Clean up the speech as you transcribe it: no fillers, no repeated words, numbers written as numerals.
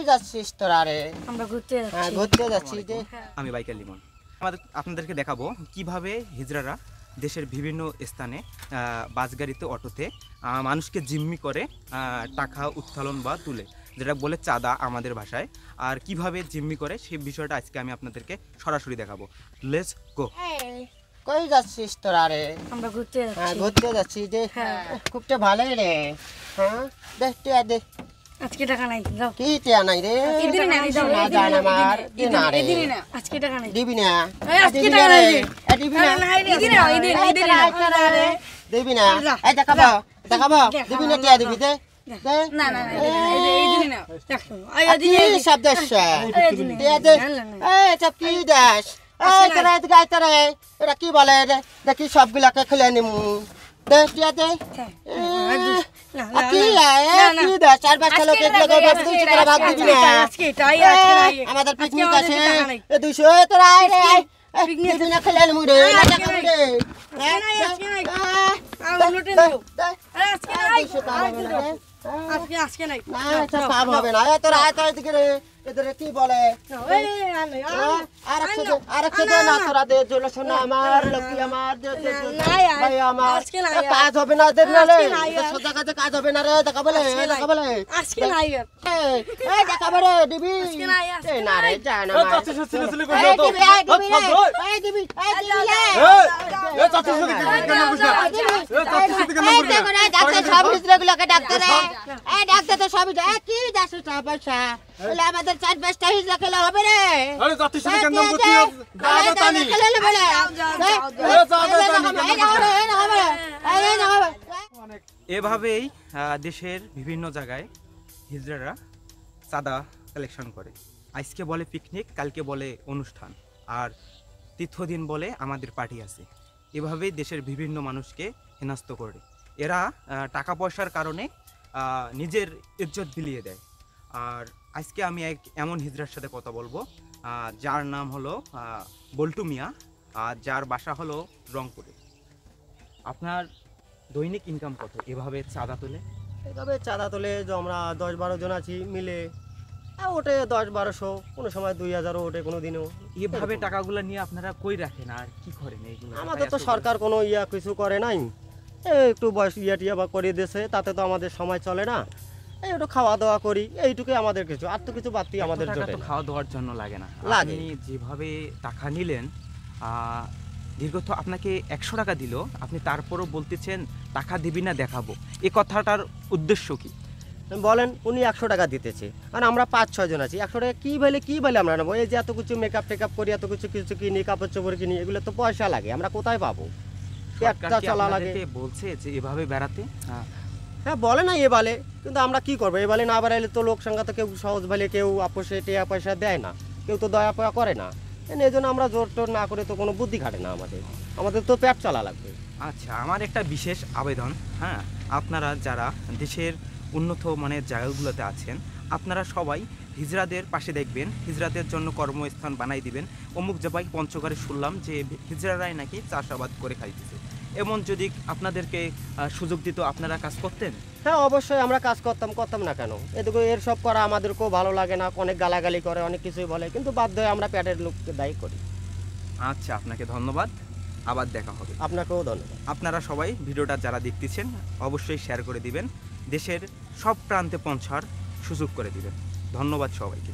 কই যাচ্ছিস তোরা রে? আমরা ঘুরতে যাচ্ছি। ঘুরতে যাচ্ছি যে। আমি বাইকার লিমন। আপনাদেরকে দেখাবো কিভাবে হিজড়ারা দেশের বিভিন্ন স্থানে বাস গাড়িতে, অটোতে মানুষকে জিম্মি করে টাকা উত্তোলন বা তুলে, যেটা বলে চাঁদা আমাদের ভাষায়। আর কিভাবে জিম্মি করে সেই বিষয়টা আজকে আমি আপনাদেরকে সরাসরি দেখাবো। Let's go. কই যাচ্ছিস তোরা রে? আমরা ঘুরতে যাচ্ছি। ঘুরতে যাচ্ছি যে। খুবটা ভালোই রে। হ্যাঁ দেখ টিয়া দে। আজকে টাকা নাই, যাও। কি টিয়া নাই রে? দিবি না, না জানা মার দি না রে। দিবি না, আজকে টাকা নাই। দিবি না? আজকে টাকা নাই। দিবি না? দিবি না, দিবি না। দিবি না? এই দেখাবো দেখাবো। দিবি না টিয়া দিবি দে। দে। না না না, এই দিবি না। দেখো, কি শব্দ আসছে? টিয়া দে। এই সব কি দাস? এই তোরা গাই তোরা এরা কি বলে রে? দেখি সবগুলাকে খুলে নিমু। দে টিয়া দে। কি কি দাস? 4-5 লোক এক লোক ভাবছিস তোরা ভাগ দিবি না? আমাদের পিকনিক আছে। 200 তোরা আয় রে আয়। পিকনিক দিনা খেলে নিমু রে। দেখাবো রে। আজকে নাই। না এটা কাম হবে না। তোরা আয় তোরা এদিকে রে। এদের কি বলে? আরেকটা দে না তোরা দে। জল শোনা আমার লক্ষ্মী আমার ভাই আমার কাজ হবে না এদের নালে। সোজা কাজে কাজ হবে না রে। দেখা বলে দেখা বলে আজকে নাই। এই দেখা বলে দিবি এই না রে জানা মা এই দিবি এই দিবি এই দিবি এই দিবি এই চাচি সাথে কেন বুঝলা এই চাচি সাথে কেন বুঝলা ডাক্তার সব হিজড়াগুলোকে ডাক্তার এই ডাক্তার তো সবই কি দাস টাকা পয়সা বলে আমাদের 4-5টা হিজড়া খেলা হবে রে। আরে চাচি সাথে কেন বুঝছি দাদা তানি খেলে বলে এভাবেই দেশের বিভিন্ন জায়গায় হিজড়ারা চাঁদা কালেকশন করে। আজকে বলে পিকনিক, কালকে বলে অনুষ্ঠান, আর তৃতীয় দিন বলে আমাদের পার্টি আছে। এভাবেই দেশের বিভিন্ন মানুষকে হেনস্থ করে। এরা টাকা পয়সার কারণে নিজের ইজ্জত বিলিয়ে দেয়। আর আজকে আমি এক এমন হিজড়ার সাথে কথা বলবো যার নাম হলো বল্টু মিয়া, আর যার বাসা হলো রংপুরে। আপনার দৈনিক ইনকাম কত এভাবে চাঁদা তোলে? এভাবে চাঁদা তোলে যে আমরা 10-12 জন আছি মিলে ওটে 10-1200, কোনো সময় 2000 ওটে কোনো দিনও। এভাবে টাকাগুলো নিয়ে আপনারা কই রাখেন আর কি করেন এইগুলো? আমাদের তো সরকার কোনো কিছু করে নাই। একটু বয়স টিয়া বা করে দিয়েছে, তাতে তো আমাদের সময় চলে না। একটু খাওয়া দাওয়া করি, এইটুকুই আমাদের কিছু, আর তো কিছু বাড়তি আমাদের জোটে না। খাওয়া দাওয়ার জন্য লাগে না। লাগে। আপনি যেভাবে টাকা নিলেন, দীর্ঘত আপনাকে 100 টাকা দিল, আপনি তারপরও বলতেছেন টাকা দিবি না দেখাবো, এই কথাটার উদ্দেশ্য কি? বলেন, উনি 100 টাকা দিতেছে আর আমরা 5-6 জন আছি। 100 টাকা কি বলে আমরা নেবো? এই যে এত কিছু মেকআপ টেকআপ করি, এত কিছু কিছু কিনি, কাপড় চোপড় কিনি, এগুলো তো পয়সা লাগে, আমরা কোথায় পাবো? একটা চলা লাগে। বলছে যে এভাবে বেড়াতে? হ্যাঁ বলে না বলে, কিন্তু আমরা কি করবো? বলে না বেড়াইলে তো লোক সংখ্যা তো কেউ সহজ বলে, কেউ আপোষে টেয়া পয়সা দেয় না, কেউ তো দয়া পয়া করে না। এই জন্য আমরা জোর টোর না করে তো কোনো বুদ্ধি খাটে না আমাদের তো পেট চলা লাগবে। আচ্ছা, আমার একটা বিশেষ আবেদন, হ্যাঁ, আপনারা যারা দেশের উন্নত মানের জায়গাগুলোতে আছেন, আপনারা সবাই হিজড়াদের পাশে দেখবেন, হিজড়াদের জন্য কর্মস্থান বানাই দিবেন। অমুক জায়গায় পঞ্চগড়ে শুনলাম যে হিজড়ারাই নাকি চাষাবাদ করে খাইতেছে। এমন যদি আপনাদেরকে সুযোগ দিত, আপনারা কাজ করতেন? হ্যাঁ অবশ্যই আমরা কাজ করতাম না কেন? এদিকে এর সব করা আমাদেরকেও ভালো লাগে না, অনেক গালাগালি করে, অনেক কিছুই বলে, কিন্তু বাধ্য হয়ে আমরা পেটের লোককে দায়ী করি। আচ্ছা, আপনাকে ধন্যবাদ, আবার দেখা হবে। আপনাকেও ধন্যবাদ। আপনারা সবাই ভিডিওটা যারা দেখতেছেন অবশ্যই শেয়ার করে দিবেন, দেশের সব প্রান্তে পৌঁছার সুযোগ করে দিবেন। ধন্যবাদ সবাইকে।